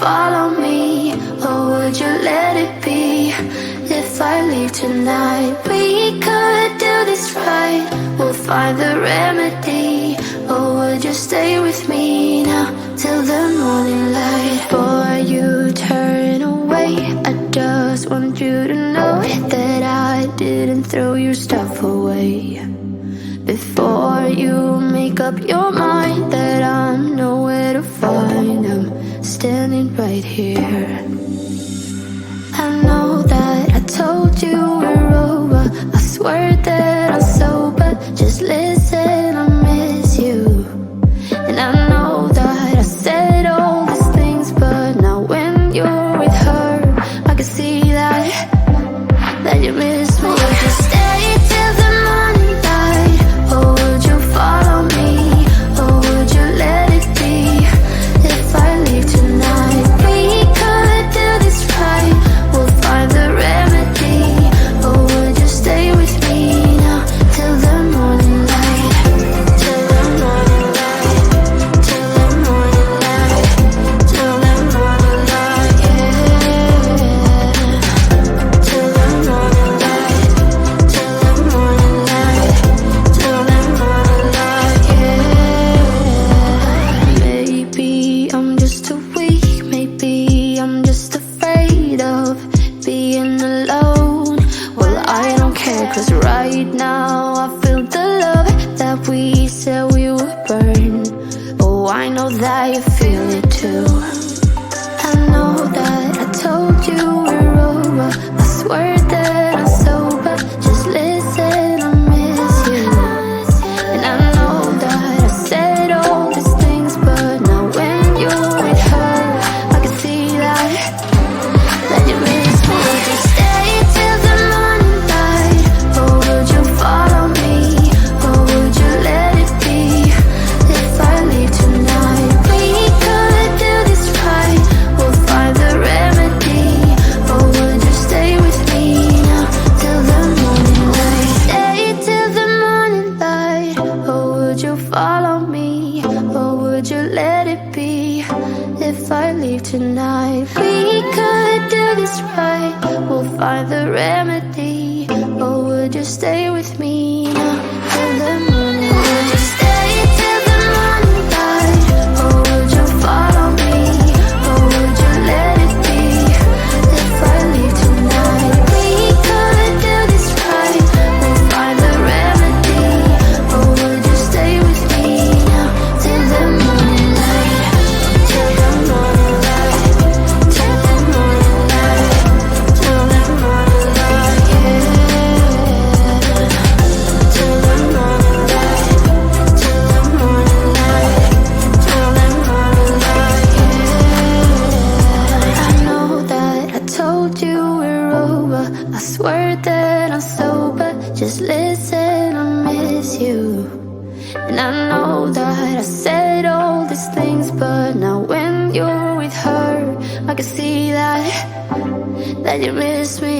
follow me, or would you let it be? If I leave tonight, we could do this right. We'll find the remedy, or would you stay with me now till the morning light? Before you turn away, I just want you to know that I didn't throw your stuff away. Before you make up your mind that I'm nowhere to find, I'm standing right here. I know that I told you we're over, I swear that I'm sober. Just listen, I miss you. And I know that I said all these things, but now when you're with her, I can see that you miss me. Would you stay till the morning light, or would you follow me, or would you let it be? If I leave tonight, we could do this right. We'll find the remedy, or would you stay with me now till the morning light? Till the morning light, till the morning light, till the morning light, yeah. Till the morning light, till the morning light, till the morning light, yeah. Maybe I'm just too weak, maybe I'm just afraid of being alone. Well, I don't care, 'cause right now I feel the love that we said we would burn. Oh, I know that you feel it too. I know that I told you we're over, I swear that I'm sober. Just listen, I miss you. And I know that I said all these things, but now when you're with her, I can see that you miss me. Would you stay till the morning light, or would you follow me, or would you let it be? If I leave tonight, we could do this right. We'll find the remedy, or would you stay with me now till the morning light? Stay till the morning light, or would you follow me, or would you let it be? If I leave tonight, we could do this right. We'll find the remedy, or would you stay with me now till the morning light? Would you stay till the morning light, or would you follow me, or would you let it be? If I leave tonight, we could do this right. We'll find the remedy, or would you stay with me now till the morning light? Till the morning light, till the morning light, till the morning light, yeah. Till the morning light, till the morning light, till the morning light, yeah. I know that I told you we're over, I swear that I'm sober. Just listen, I miss you. And I know that I said all these things, but now when you're with her, I can see that you miss me.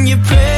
when you play